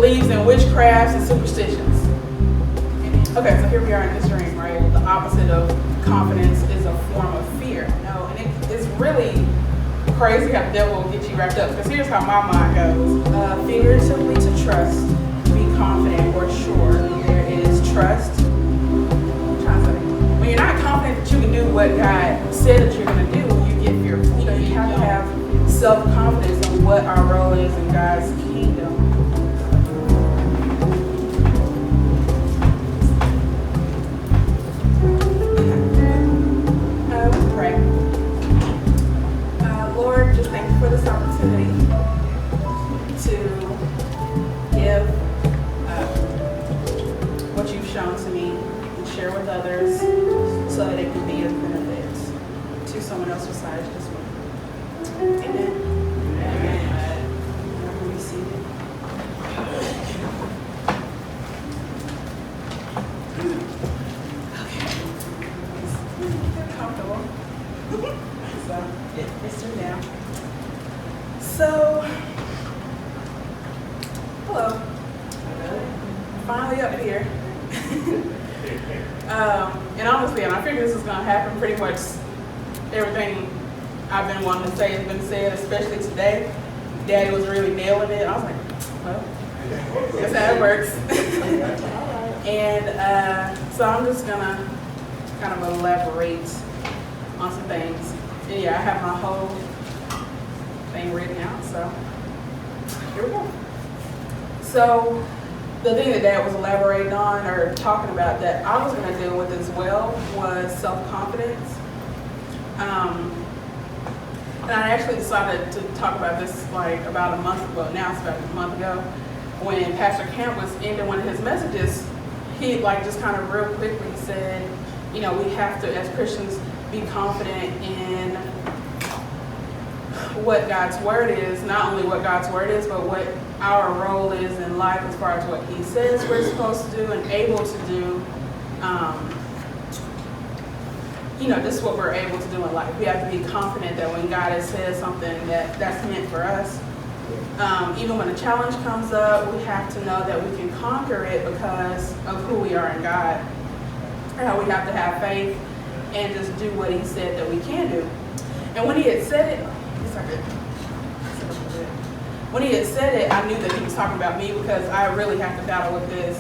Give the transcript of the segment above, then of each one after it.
believes in witchcrafts and superstitions. Okay, so here we are in this dream, right? The opposite of confidence is a form of fear. And it's really crazy how the devil will get you wrapped up. Because here's how my mind goes. Figuratively, to trust, be confident or sure. There is trust. When you're not confident that you can do what God said that you're going to do, you get fearful. You have to have self-confidence in what our role is in God's kingdom. Pray. Lord, just thank you for this opportunity to give what you've shown to me and share with others so that it can be of benefit to someone else besides just me. Amen. Amen. Be seated. So, hello. Finally up here. And honestly, I figured this was going to happen. Pretty much everything I've been wanting to say has been said, especially today. Daddy was really nailing it. I was like, well, that's how it works. And so I'm just going to kind of elaborate on some things. And yeah, I have my whole thing written out, so here we go. So the thing that Dad was elaborating on or talking about that I was going to deal with as well was self-confidence. And I actually decided to talk about this like about a month ago. Now it's about a month ago when Pastor Camp was ending one of his messages. He like just kind of real quickly said, we have to, as Christians, be confident in what God's word is, not only what God's word is, but what our role is in life as far as what he says we're supposed to do and able to do. This is what we're able to do in life. We have to be confident that when God has said something that's meant for us, even when a challenge comes up, we have to know that we can conquer it because of who we are in God. And we have to have faith and just do what he said that we can do. And when he had said it, I knew that he was talking about me because I really have to battle with this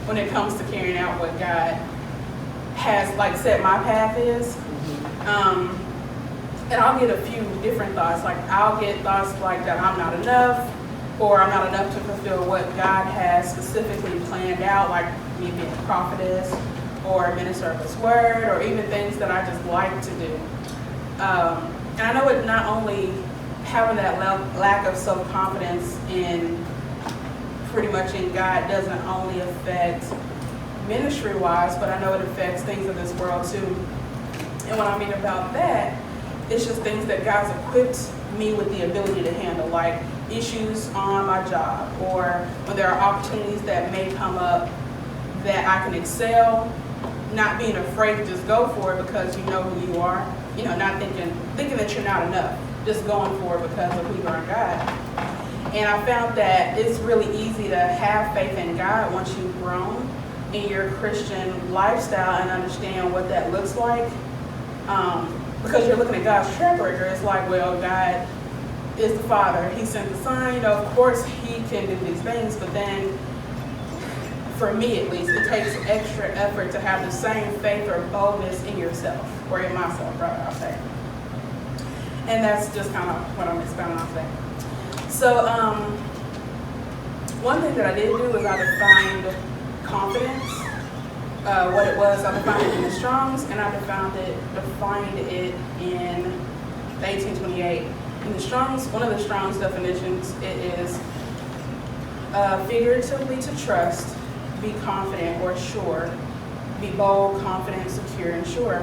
when it comes to carrying out what God has set my path is. And I'll get a few different thoughts. I'll get thoughts like that I'm not enough, or I'm not enough to fulfill what God has specifically planned out, like me being a prophetess or a minister of his word, or even things that I just like to do. And I know it not only having that lack of self-confidence in pretty much in God doesn't only affect ministry-wise, but I know it affects things of this world too. And what I mean about that, it's just things that God's equipped me with the ability to handle, like issues on my job, or when there are opportunities that may come up that I can excel, not being afraid to just go for it because you know who you are, not thinking that you're not enough, just going for it because of who you are in God. And I found that it's really easy to have faith in God once you've grown in your Christian lifestyle and understand what that looks like. Because you're looking at God's track record, it's like, well, God is the Father. He sent the Son. Of course, he can do these things. But then, for me at least, it takes extra effort to have the same faith or boldness in yourself, or in myself, rather, I'll say. And that's just kind of what I'm expounding on today. So, one thing that I did do is I defined confidence. What it was, I defined it in the Strong's, and I defined it in the 1828. In the Strong's, one of the Strong's definitions, it is figuratively to trust, be confident or sure, be bold, confident, secure, and sure.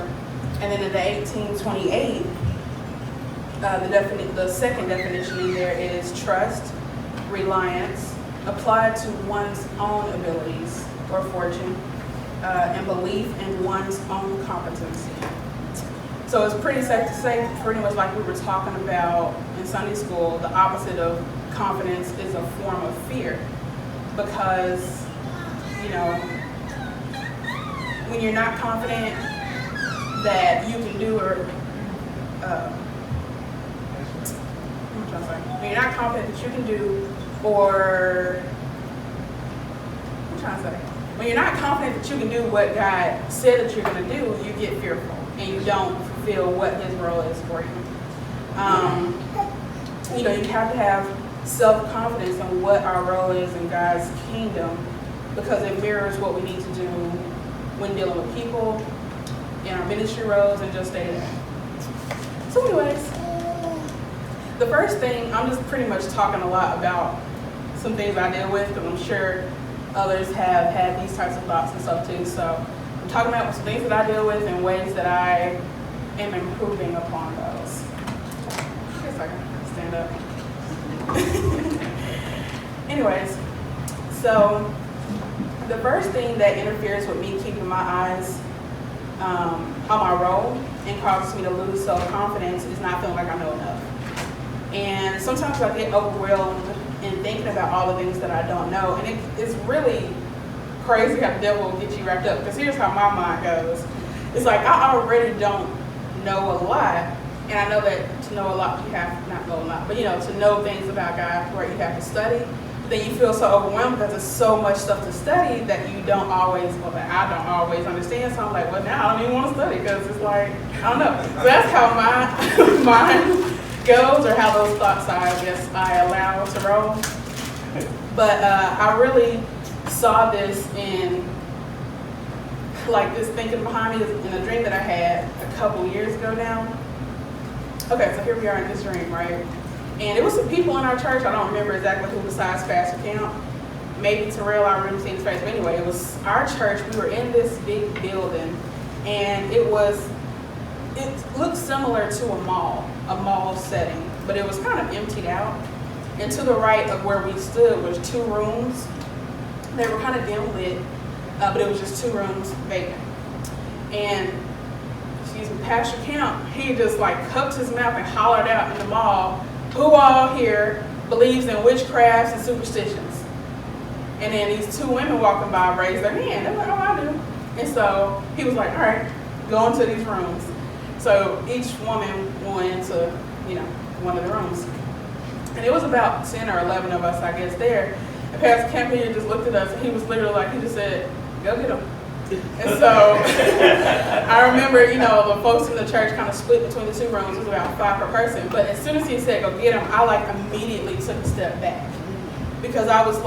And then in the 1828, the second definition in there is trust, reliance, applied to one's own abilities or fortune, and belief in one's own competency. So it's pretty safe to say, pretty much like we were talking about in Sunday school, the opposite of confidence is a form of fear. because, when you're not confident that you can do when you're not confident that you can do, or when you're not confident that you can do what God said that you're going to do, you get fearful and you don't fulfill what His role is for you. You have to have self-confidence in what our role is in God's kingdom, because it mirrors what we need to do when dealing with people, in our ministry roles, and just day to day. So anyways, the first thing, I'm just pretty much talking a lot about some things I deal with, because I'm sure others have had these types of thoughts and stuff too. So I'm talking about some things that I deal with and ways that I am improving upon those. I guess I can stand up. Anyways, so the first thing that interferes with me keeping my eyes on my role and causes me to lose self-confidence is not feeling like I know enough. And sometimes I get overwhelmed in thinking about all the things that I don't know. And it's really crazy how the devil will get you wrapped up, because here's how my mind goes. It's like, I already don't know a lot. And I know that to know a lot, you have, not know a lot, but to know things about God where you have to study. But then you feel so overwhelmed because there's so much stuff to study that you don't always, that I don't always understand. So I'm like, well, now I don't even want to study, because it's like, I don't know. So that's how my mind goes, or how those thoughts I allow to roll. But I really saw this in, this thinking behind me in a dream that I had a couple years ago now. Okay, so here we are in this dream, right? And it was some people in our church. I don't remember exactly who besides Pastor Camp. Maybe Terrell, I remember seeing his face. But anyway, it was our church. We were in this big building, and it looked similar to a mall setting, but it was kind of emptied out. And to the right of where we stood was 2 rooms. They were kind of dim lit, but it was just 2 rooms vacant. And Pastor Camp, he just cupped his mouth and hollered out in the mall, "Who all here believes in witchcrafts and superstitions?" And then these 2 women walking by raised their hand. They're like, "Oh, I do." And so he was like, "All right, go into these rooms." So each woman went into, one of the rooms. And it was about 10 or 11 of us, I guess, there. And Pastor Camp here just looked at us, and he was literally he just said, "Go get them." And so I remember, the folks in the church kind of split between the 2 rooms. It was about 5 per person. But as soon as he said, "Go get them," I immediately took a step back. Because I was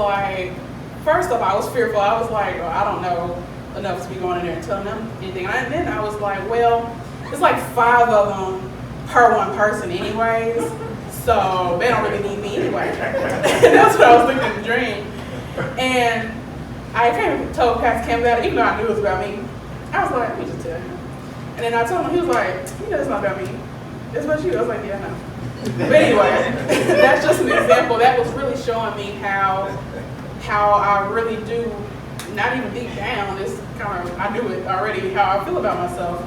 first off, I was fearful. I was like, well, I don't know enough to be going in there and telling them anything. And then I was like, well, it's 5 of them per 1 person anyways. So they don't really need me anyway. That's what I was thinking in the dream. And I came and told Pastor Campbell about it, even though I knew it was about me. I was like, let me just tell him. And then I told him, he was like, it's not about me. It's about you. I was like, yeah, I know. But anyway, that's just an example. That was really showing me how I really do, not even deep down, it's I knew it already, how I feel about myself.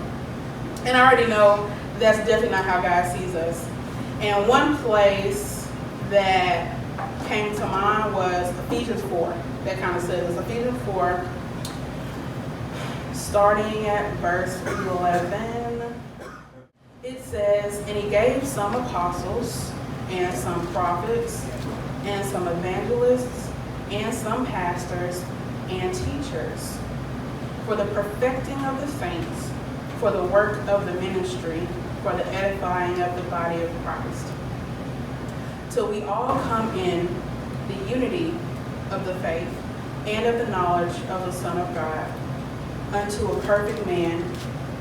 And I already know that's definitely not how God sees us. And one place that came to mind was Ephesians 4. That kind of says, Ephesians 4, starting at verse 11. It says, "And he gave some apostles, and some prophets, and some evangelists, and some pastors, and teachers, for the perfecting of the saints, for the work of the ministry, for the edifying of the body of Christ, till we all come in the unity of the faith and of the knowledge of the Son of God, unto a perfect man,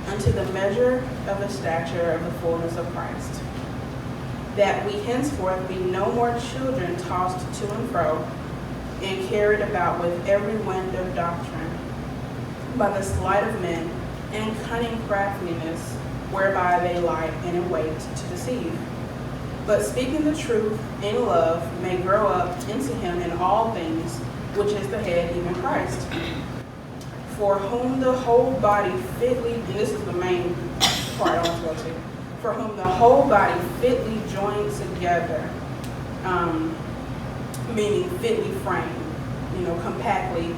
unto the measure of the stature of the fullness of Christ, that we henceforth be no more children tossed to and fro, and carried about with every wind of doctrine, by the sleight of men and cunning craftiness, whereby they lie in wait to deceive. But speaking the truth in love may grow up into him in all things, which is the head, even Christ. For whom the whole body fitly," and this is the main part I want to go to, "for whom the whole body fitly joined together," meaning fitly framed, compactly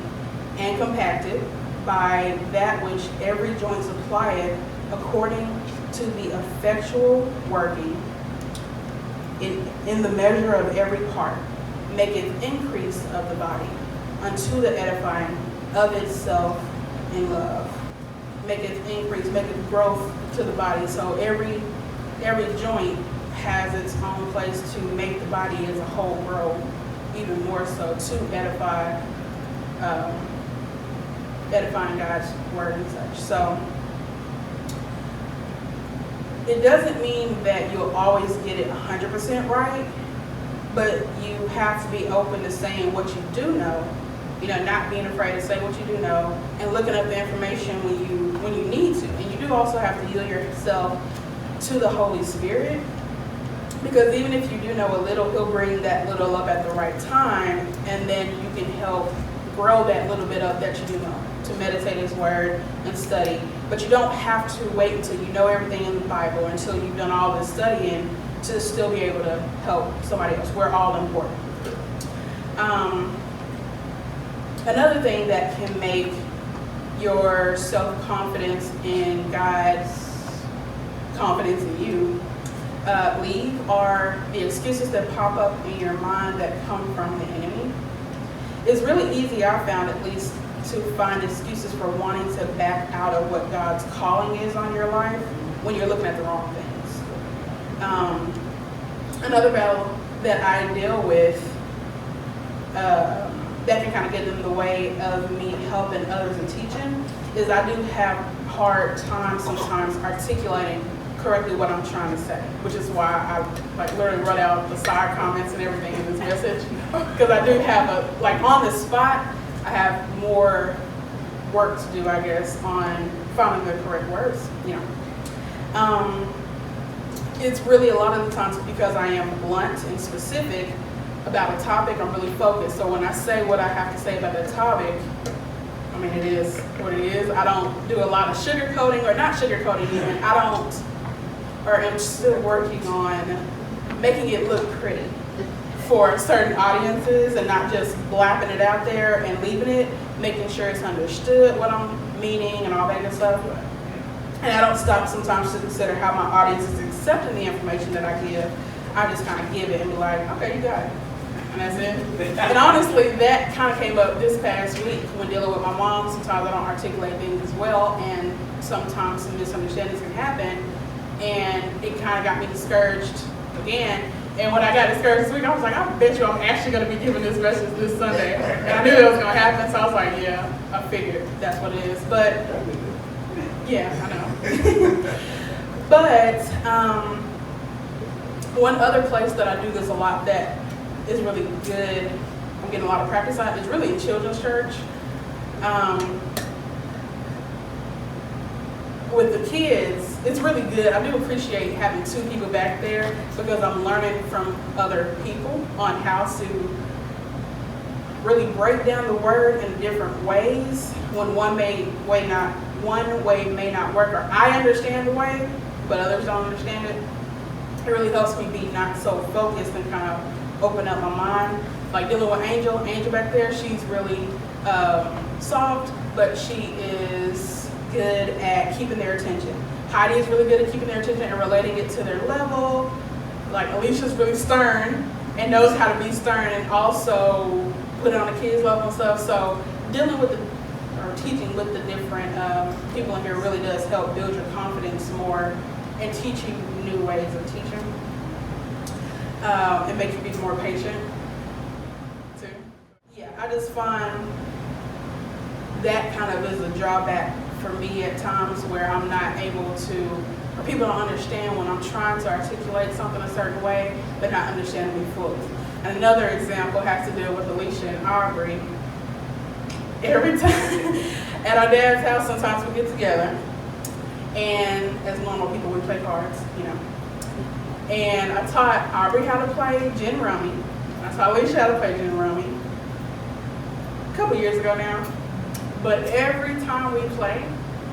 and compacted by that which every joint supplieth, according to the effectual working in the measure of every part, maketh increase of the body unto the edifying of itself in love. Maketh increase, maketh growth to the body. So every joint has its own place to make the body as a whole grow even more so, to edifying God's word and such. So it doesn't mean that you'll always get it 100% right, but you have to be open to saying what you do know, not being afraid to say what you do know, and looking up the information when you need to. And you do also have to yield yourself to the Holy Spirit, because even if you do know a little, He'll bring that little up at the right time, and then you can help grow that little bit up that you do know, to meditate His word and study. But you don't have to wait until you know everything in the Bible, until you've done all this studying, to still be able to help somebody else. We're all important. Another thing that can make your self-confidence in God's confidence in you leave are the excuses that pop up in your mind that come from the enemy. It's really easy, I found at least, to find excuses for wanting to back out of what God's calling is on your life when you're looking at the wrong things. Another battle that I deal with that can kind of get in the way of me helping others and teaching is I do have hard time sometimes articulating correctly what I'm trying to say, which is why I literally wrote out the side comments and everything in this message, because I do have on the spot, I have more work to do, I guess, on finding the correct words. It's really a lot of the times because I am blunt and specific about a topic. I'm really focused. So when I say what I have to say about the topic, I mean, it is what it is. I don't do a lot of sugarcoating, or not sugarcoating even. I'm still working on making it look pretty for certain audiences and not just blapping it out there and leaving it, making sure it's understood what I'm meaning and all that good stuff. And I don't stop sometimes to consider how my audience is accepting the information that I give. I just kind of give it and be like, okay, you got it. And that's it. And honestly, that kind of came up this past week when dealing with my mom. Sometimes I don't articulate things as well, and sometimes some misunderstandings can happen. And it kind of got me discouraged again. And when I got discouraged this week, I was like, I bet you I'm actually going to be giving this message this Sunday. And I knew that was going to happen, so I was like, yeah, I figured that's what it is. But, yeah, I know. But one other place that I do this a lot that is really good, I'm getting a lot of practice on, is really in children's church. With the kids, it's really good. I do appreciate having two people back there because I'm learning from other people on how to really break down the word in different ways when one way may not work, or I understand the way, but others don't understand it. It really helps me be not so focused and kind of open up my mind. Like dealing with Angel back there, she's really soft, but she is good at keeping their attention. Heidi is really good at keeping their attention and relating it to their level. Like Alicia's really stern and knows how to be stern and also put it on the kids' level and stuff. So dealing with teaching with the different people in here really does help build your confidence more and teach you new ways of teaching. It makes you be more patient too. Yeah, I just find that kind of is a drawback for me at times where I'm not able to, or people don't understand when I'm trying to articulate something a certain way, but not understanding me fully. And another example has to deal with Alicia and Aubrey. Every time at our dad's house, sometimes we get together, and as normal people, we play cards, And I taught Aubrey how to play gin rummy. I taught Alicia how to play gin rummy a couple years ago now. But every time we play,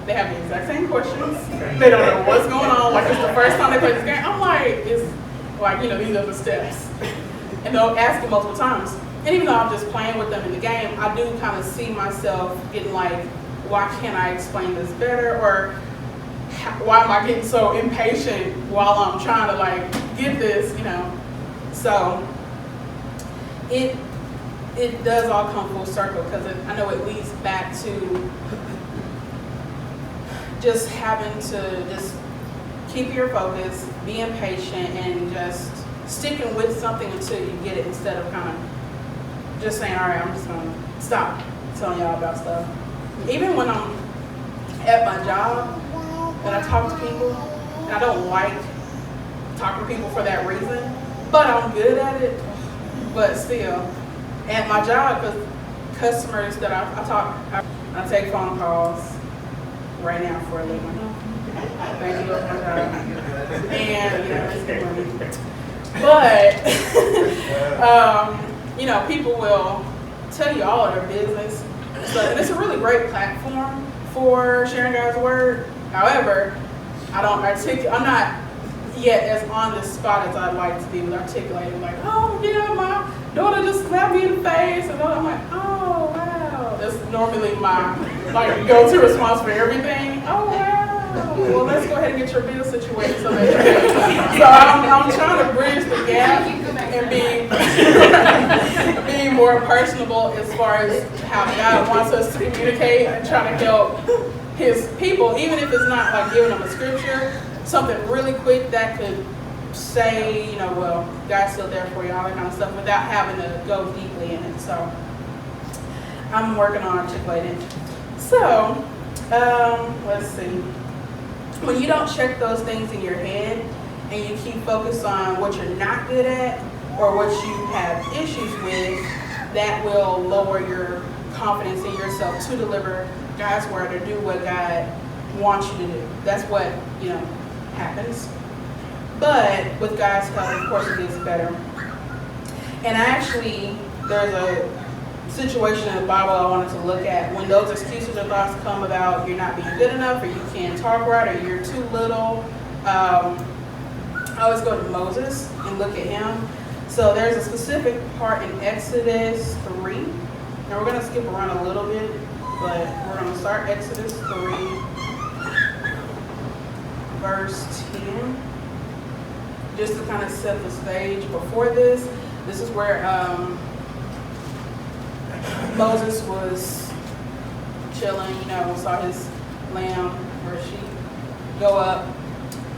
they have the exact same questions. They don't know what's going on. Like, it's the first time they play this game. I'm like, it's like, these are the steps. And they'll ask it multiple times. And even though I'm just playing with them in the game, I do kind of see myself getting like, why can't I explain this better? Or why am I getting so impatient while I'm trying to like get this, you know? So it does all come full circle, because I know it leads back to just having to just keep your focus, being patient, and just sticking with something until you get it, instead of kind of just saying, all right, I'm just going to stop telling y'all about stuff. Even when I'm at my job and I talk to people, and I don't like talking to people for that reason, but I'm good at it. But still, at my job, because customers that I take phone calls right now for a living. Thank you for my job. And, you know, it's good money. But, you know, people will tell you all of their business. And it's a really great platform for sharing God's word. However, I'm not yet as on the spot as I'd like to be with articulating, like, oh yeah, my daughter just slapped me in the face, and I'm like, oh wow. That's normally my like go-to response for everything. Oh wow. Well, let's go ahead and get your bill situated so that you're good. So I'm trying to bridge the gap and being more personable as far as how God wants us to communicate, and trying to help his people, even if it's not like giving them a scripture, something really quick that could say, you know, well, God's still there for you, all that kind of stuff, without having to go deeply in it. So I'm working on articulating. So let's see. When you don't check those things in your head, and you keep focused on what you're not good at or what you have issues with, that will lower your confidence in yourself to deliver God's word or do what God wants you to do. That's what, you know, happens. But with God's help, of course, it gets better. And actually, there's a situation in the Bible I wanted to look at. When those excuses or thoughts come about you're not being good enough, or you can't talk right, or you're too little, I always go to Moses and look at him. So there's a specific part in Exodus 3. And we're going to skip around a little bit, but we're going to start Exodus 3, verse 10. Just to kind of set the stage before this. This is where Moses was chilling, you know, saw his lamb or sheep go up,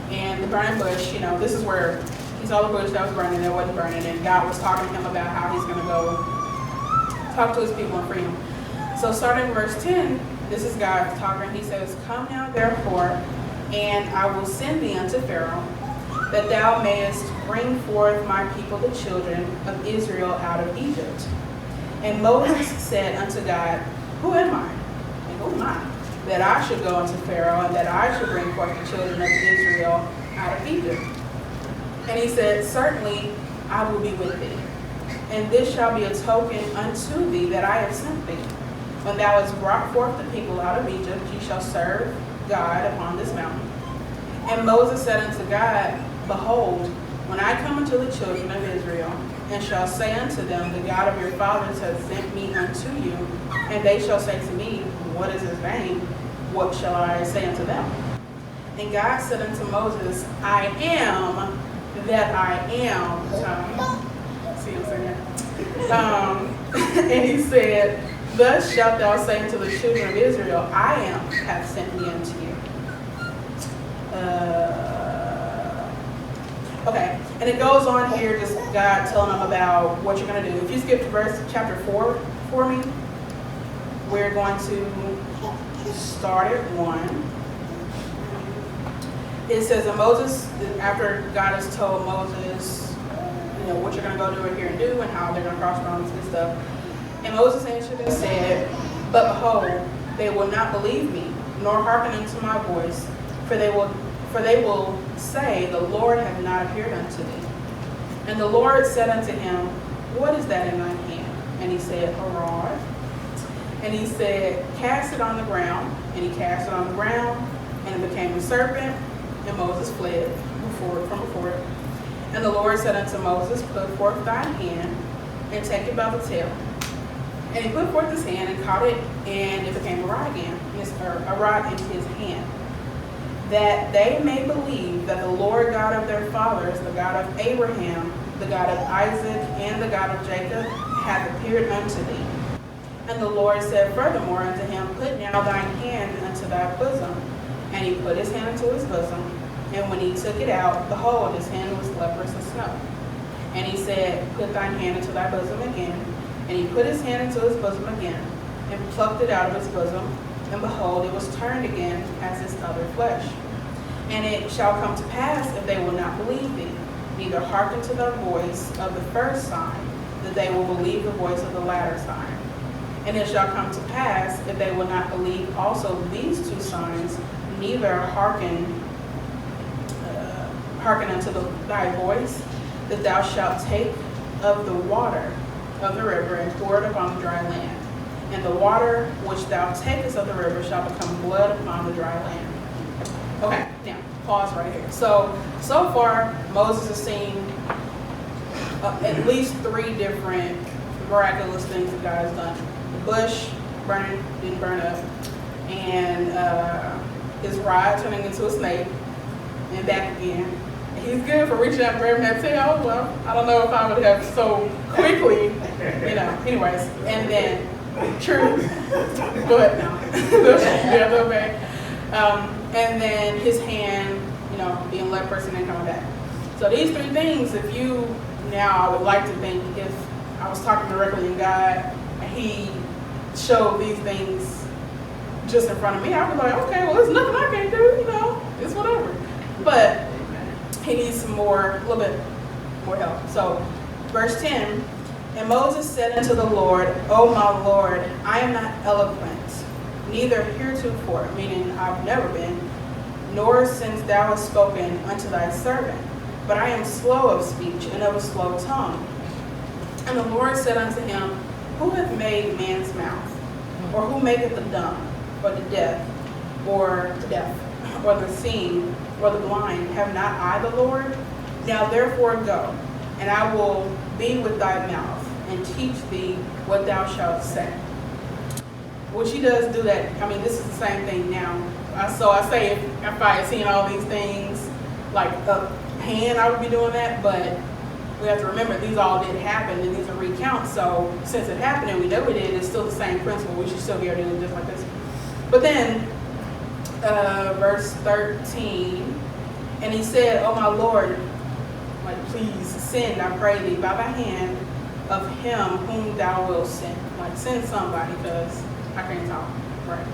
and the burning bush, you know, this is where he saw the bush that was burning, that wasn't burning, and God was talking to him about how he's going to go talk to his people and free them. So starting in verse 10, this is God talking. He says, "Come now therefore, and I will send thee unto Pharaoh, that thou mayest bring forth my people the children of Israel out of Egypt." And Moses said unto God, "Who am I? And who am I, that I should go unto Pharaoh, and that I should bring forth the children of Israel out of Egypt?" And he said, "Certainly I will be with thee. And this shall be a token unto thee that I have sent thee. When thou hast brought forth the people out of Egypt, ye shall serve God upon this mountain." And Moses said unto God, "Behold, when I come unto the children of Israel, and shall say unto them, the God of your fathers hath sent me unto you, and they shall say to me, What is his name? What shall I say unto them?" And God said unto Moses, "I am that I am." See what I'm saying? And he said, "Thus shalt thou say unto the children of Israel, I am hath sent me unto you." Okay, and it goes on here, just God telling them about what you're going to do. If you skip to chapter 4 for me, we're going to start at 1. It says that Moses, after God has told Moses, you know, what you're going to go do here and do, and how they're going to cross boundaries and stuff. And Moses answered and said, "But behold, they will not believe me, nor hearken unto my voice, for they will say, The Lord hath not appeared unto thee." And the Lord said unto him, "What is that in thine hand?" And he said, "A rod." And he said, "Cast it on the ground." And he cast it on the ground, and it became a serpent, and Moses fled from before it. And the Lord said unto Moses, "Put forth thine hand, and take it by the tail. And he put forth his hand and caught it, and it became a rod again, a rod in his hand, that they may believe that the Lord God of their fathers, the God of Abraham, the God of Isaac, and the God of Jacob, hath appeared unto thee. And the Lord said furthermore unto him, Put now thine hand unto thy bosom. And he put his hand into his bosom, and when he took it out, behold, his hand was leprous as snow. And he said, Put thine hand into thy bosom again. And he put his hand into his bosom again, and plucked it out of his bosom, and behold, it was turned again as his other flesh. And it shall come to pass, if they will not believe thee, neither hearken to the voice of the first sign, that they will believe the voice of the latter sign. And it shall come to pass, if they will not believe also these two signs, neither hearken unto thy voice, that thou shalt take of the water of the river and pour it upon the dry land. And the water which thou takest of the river shall become blood upon the dry land. Okay, now, pause right here. So far, Moses has seen at least 3 different miraculous things that God has done. The bush didn't burn up, and his rod turning into a snake, and back again. He's good for reaching out and grabbing that tail. Well, I don't know if I would have so quickly, anyways. And then, true. Go ahead now. Yeah, okay. And then his hand, being leprous and then coming back. So these 3 things, I would like to think if I was talking directly to God and he showed these things just in front of me, I would be like, okay, well, there's nothing I can do, it's whatever. But he needs a little bit more help. So, verse 10, And Moses said unto the Lord, O my Lord, I am not eloquent, neither heretofore, meaning I've never been, nor since thou hast spoken unto thy servant, but I am slow of speech and of a slow tongue. And the Lord said unto him, Who hath made man's mouth? Or who maketh the dumb, or the deaf, or the seeing, or the blind? Have not I the Lord? Now therefore go, and I will be with thy mouth, and teach thee what thou shalt say. Which he does do that. This is the same thing now. So I say if I had seen all these things, like up hand, I would be doing that, but we have to remember these all did happen, and these are recounts. So since it happened and we know it did, it's still the same principle. We should still be able to do it just like this. But then, verse 13, and he said, O my Lord, please send, I pray thee, by the hand of him whom thou wilt send. Send somebody, because I can't talk. Right.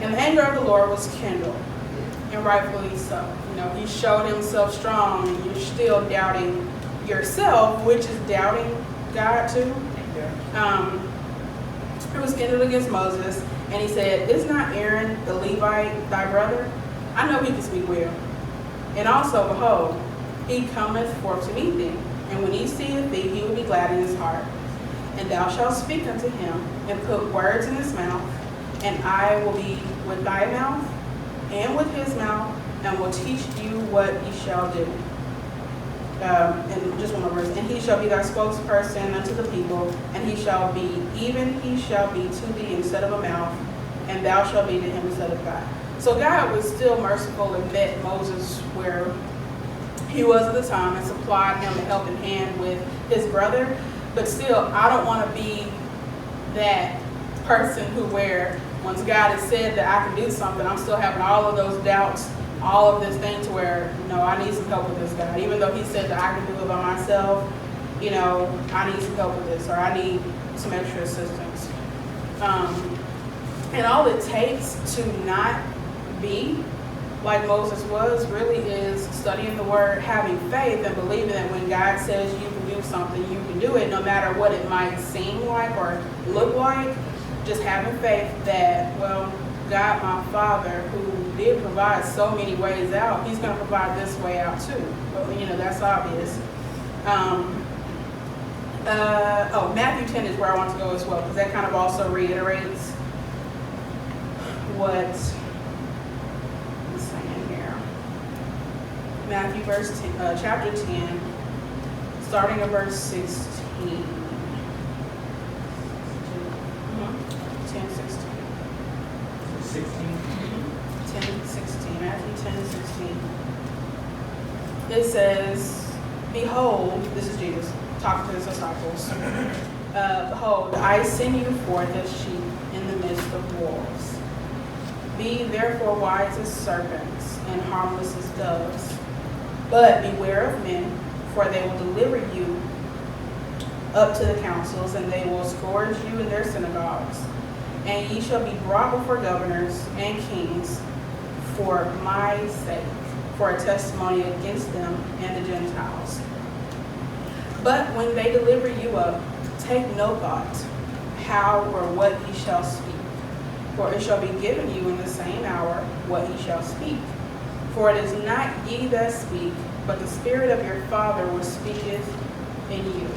And the anger of the Lord was kindled, and rightfully so. He showed himself strong, and you're still doubting yourself, which is doubting God too. It was kindled against Moses, and he said, Is not Aaron the Levite thy brother? I know he can speak well. And also, behold, he cometh forth to meet thee, and when he seeth thee, he will be glad in his heart. And thou shalt speak unto him, and put words in his mouth, and I will be with thy mouth, and with his mouth, and will teach you what he shall do. And just one more verse. And he shall be thy spokesperson unto the people, and he shall be to thee instead of a mouth, and thou shalt be to him instead of God. So God was still merciful and met Moses where he was at the time and supplied him a helping hand with his brother. But still, I don't want to be that person once God has said that I can do something, I'm still having all of those doubts, all of this thing to where, I need some help with this God. Even though he said that I can do it by myself, I need some help with this, or I need some extra assistance. And all it takes to not be like Moses was really is studying the word, having faith, and believing that when God says you can do something, you can do it, no matter what it might seem like or look like. Just having faith that, God, my Father, who did provide so many ways out, he's going to provide this way out too. But, that's obvious. Matthew 10 is where I want to go as well, because that kind of also reiterates what I'm saying here. Matthew chapter 10, starting at verse 16. 10:16. 16. 10:16. Matthew 10:16. It says, "Behold," this is Jesus talking to his disciples. "Behold, I send you forth as sheep in the midst of wolves. Be therefore wise as serpents and harmless as doves. But beware of men, for they will deliver you up to the councils, and they will scourge you in their synagogues. And ye shall be brought before governors and kings for my sake, for a testimony against them and the Gentiles. But when they deliver you up, take no thought how or what ye shall speak. For it shall be given you in the same hour what ye shall speak. For it is not ye that speak, but the Spirit of your Father which speaketh in you."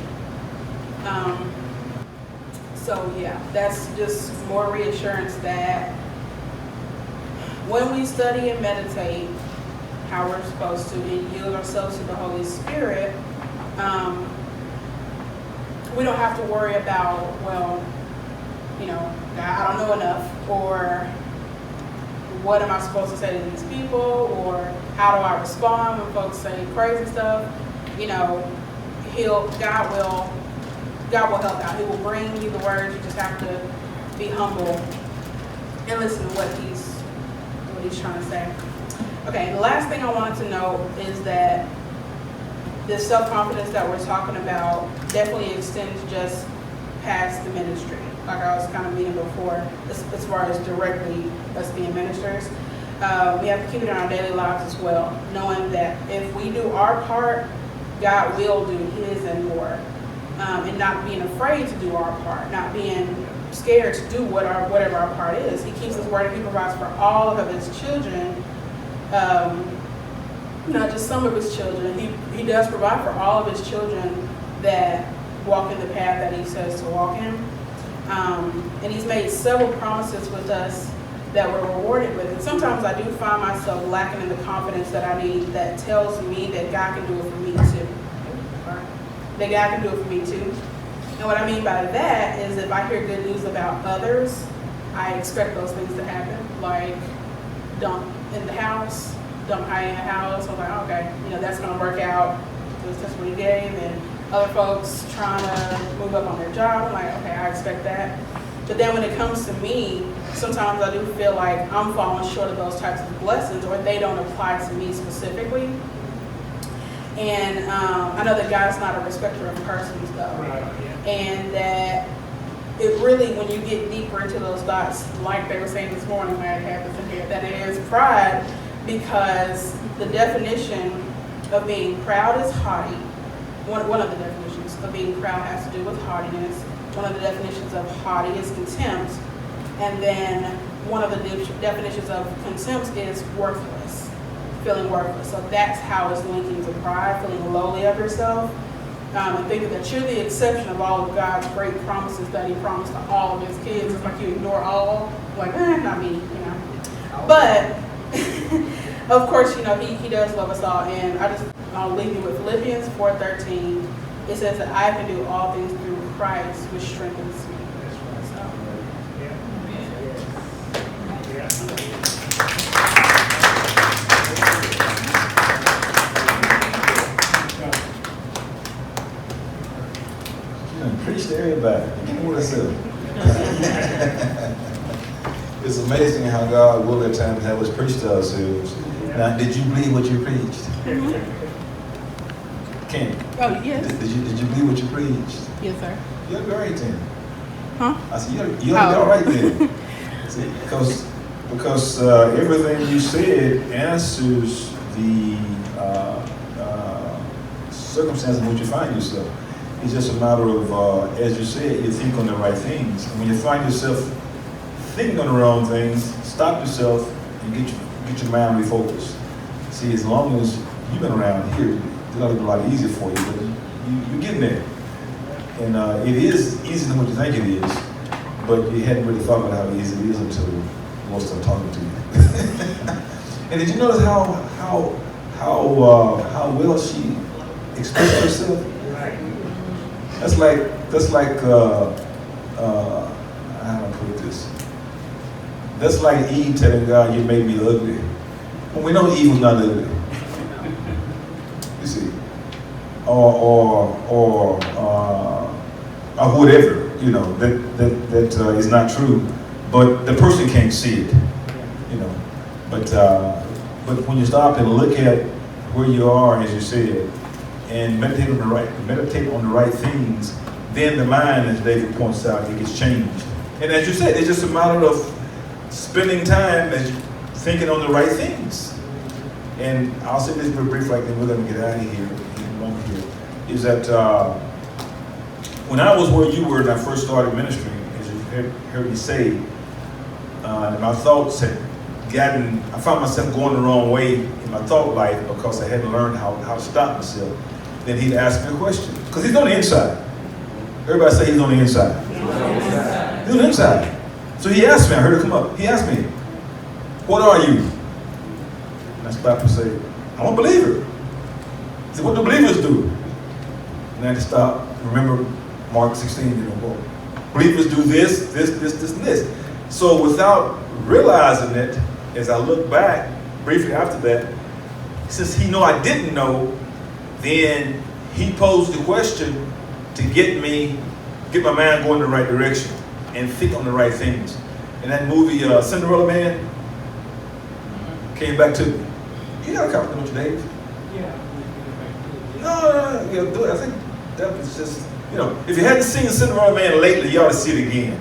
So yeah, that's just more reassurance that when we study and meditate how we're supposed to and yield ourselves to the Holy Spirit, we don't have to worry about, well, God, I don't know enough, or what am I supposed to say to these people, or how do I respond when folks say crazy stuff. God will help out. He will bring you the words. You just have to be humble and listen to what he's trying to say. Okay, the last thing I wanted to note is that this self-confidence that we're talking about definitely extends just past the ministry. Like I was kind of meaning before, as far as directly us being ministers. We have to keep it in our daily lives as well, knowing that if we do our part, God will do his and more. And not being afraid to do our part, not being scared to do whatever our part is. He keeps his word and he provides for all of his children, not just some of his children. He does provide for all of his children that walk in the path that he says to walk in. And he's made several promises with us that we're rewarded with. And sometimes I do find myself lacking in the confidence that I need that tells me that God can do it for me too. That God can do it for me too. And what I mean by that is if I hear good news about others, I expect those things to happen. Like dump in the house, dump high in the house. I'm like, okay, that's going to work out. That's what he gave. And other folks trying to move up on their job, I'm like, okay, I expect that. But then when it comes to me, sometimes I do feel like I'm falling short of those types of blessings, or they don't apply to me specifically. And I know that God's not a respecter of persons, though. Right, yeah. And that it really, when you get deeper into those thoughts, like they were saying this morning when I had this in here, that it is pride, because the definition of being proud is haughty. One of the definitions of being proud has to do with haughtiness. One of the definitions of haughty is contempt. And then one of the definitions of contempt is worthless. Feeling worthless. So that's how it's linking to pride, feeling lowly of yourself, and thinking that you're the exception of all of God's great promises that he promised to all of his kids. It's like you ignore all, like, not me, But, of course, he does love us all. And I'll leave you with Philippians 4:13. It says that I can do all things through Christ, which strengthens me. Preach to everybody. It's amazing how God will at times have us preach to ourselves. Now, did you believe what you preached? Candy? Oh, yes. Did you believe what you preached? Yes, sir. You're great then. Huh? I said, you're all right then. See, because everything you said answers the circumstance in which you find yourself. It's just a matter of, as you said, you think on the right things. And when you find yourself thinking on the wrong things, stop yourself and get your mind refocused. See, as long as you've been around here, it's going to be a lot easier for you, but you're getting there. And it is easier than what you think it is, but you hadn't really thought about how easy it is until most of them talking to you. And did you notice how well she expressed herself? That's like I don't this. That's like Eve telling God, you made me ugly. Well, we know Eve was not ugly. You see. Or whatever, you know, that is not true. But the person can't see it, you know. But when you stop and look at where you are, as you said, and meditate on the right things, then the mind, as David points out, it gets changed. And as you said, it's just a matter of spending time as you thinking on the right things. And I'll say this very briefly, like then we're going to get out of here. Is that when I was where you were when I first started ministry, as you heard me say, my thoughts had I found myself going the wrong way in my thought life because I hadn't learned how to stop myself. Then he'd ask me a question. Because he's on the inside. Everybody say he's on the inside. He's on the inside. So he asked me, I heard it come up. He asked me, what are you? And I stopped and said, I'm a believer. He said, what do believers do? And I had to stop. Remember Mark 16, you know, well, believers do this, and this. So without realizing it, as I look back briefly after that, since he knew I didn't know, then he posed the question to get my mind going in the right direction and think on the right things. And that movie, Cinderella Man, came back to me. You got a copy of it, Dave? Yeah. No, you know, do it. I think that was just, you know, if you hadn't seen Cinderella Man lately, you ought to see it again.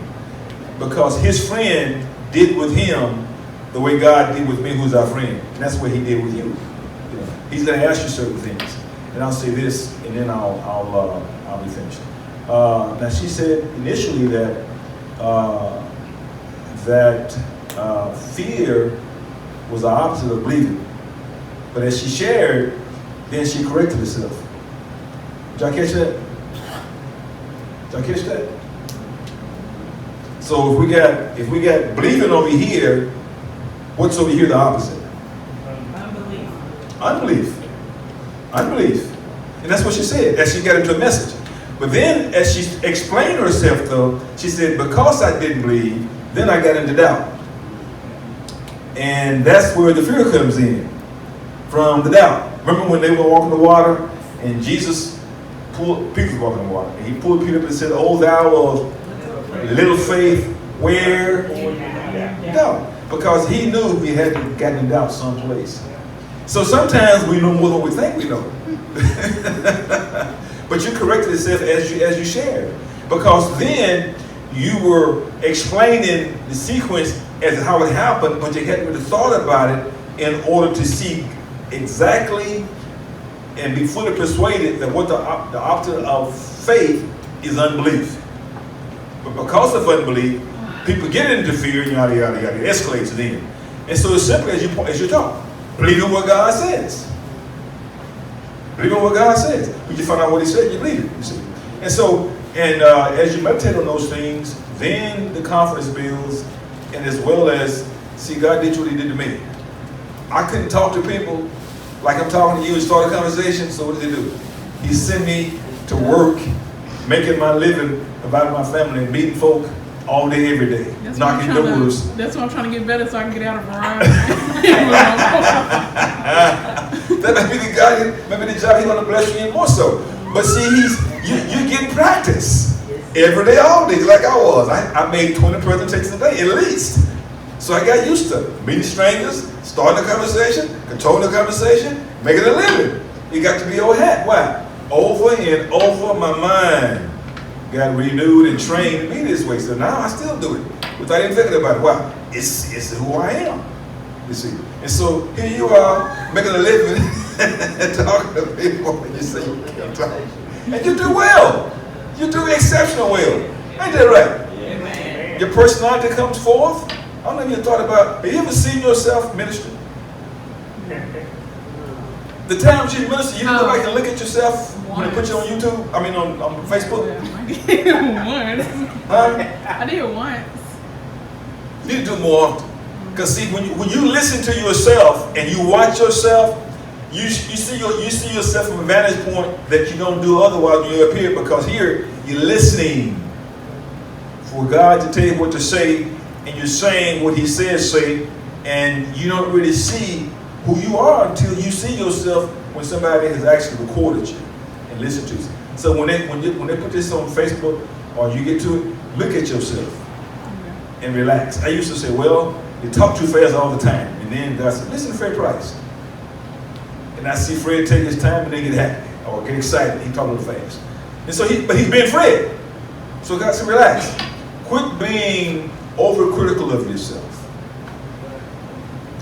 Because his friend did with him the way God did with me, who's our friend. And that's what he did with you. You know, he's going to ask you certain things. And I'll say this, and then I'll be finished. Now she said initially that fear was the opposite of believing. But as she shared, then she corrected herself. Did y'all catch that? Did y'all catch that? So if we got believing over here, what's over here the opposite? Unbelief. And that's what she said as she got into a message. But then as she explained herself though, she said, because I didn't believe, then I got into doubt. And that's where the fear comes in, from the doubt. Remember when they were walking the water and Jesus Peter was walking the water, and he pulled Peter up and said, oh, thou of little faith, where? No, because he knew he had to get in doubt someplace. So sometimes we know more than we think we know. But you corrected yourself as you shared, because then you were explaining the sequence as to how it happened, but you hadn't really thought about it in order to see exactly and be fully persuaded that what the opposite of faith is unbelief. But because of unbelief, people get into fear, yada, yada, yada. It escalates then. And so it's simply as you talk. Believe in what God says. Believe in what God says. When you find out what he said, you believe it. You see? And so, as you meditate on those things, then the confidence builds, and as well as, see, God did what he did to me. I couldn't talk to people like I'm talking to you and start a conversation, so what did he do? He sent me to work, making my living, providing my family, and meeting folk all day, every day, knocking doors. That's why I'm trying to get better so I can get out of variety. That may be the God, maybe the job he's going to bless you in more so. But see, you get practice every day, all day, like I was. I made 20 presentations a day, at least. So I got used to meeting strangers, starting a conversation, controlling the conversation, making a living. You got to be old hat. Why? Over and over, my mind got renewed and trained to be this way. So now I still do it without even thinking about it. Why? It's who I am. You see. And so here you are making a living and talking to people, and you say you can't talk. And you do well. You do exceptional well. Ain't that right? Amen. Your personality comes forth. I don't know if you thought about, have you ever seen yourself ministering? The times you minister, you go back and look at yourself when they put you on YouTube, I mean on Facebook? Once. Huh? I did once. You need to do more often. Because see, when you listen to yourself and you watch yourself, you see yourself from a vantage point that you don't do otherwise when you're up here, because here you're listening for God to tell you what to say, and you're saying what he says say, and you don't really see who you are until you see yourself when somebody has actually recorded you and listened to you. So when they put this on Facebook or you get to it, look at yourself and relax. I used to say, well, they talk too fast all the time. And then God said, listen to Fred Price. And I see Fred take his time and they get happy or get excited. He talk a little fast. And so but he's being Fred. So God said, relax. Quit being overcritical of yourself.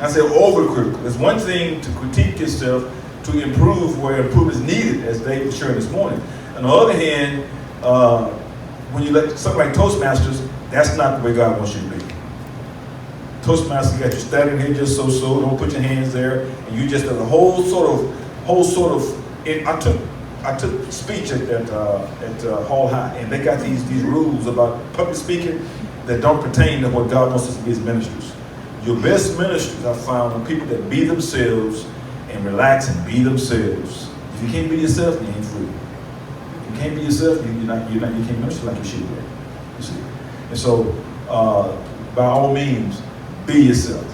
I said overcritical. It's one thing to critique yourself to improve where improvement is needed, as Dave was sharing this morning. On the other hand, when you let something like Toastmasters, that's not the way God wants you to be. Toastmasters got you standing here just so, don't put your hands there, and you just have a whole sort of. I took speech at Hall High, and they got these rules about public speaking that don't pertain to what God wants us to be as ministers. Your best ministers, I found, are people that be themselves and relax and be themselves. If you can't be yourself, you ain't free. If you can't be yourself, you can't minister like you should. You see, and so by all means, be yourself.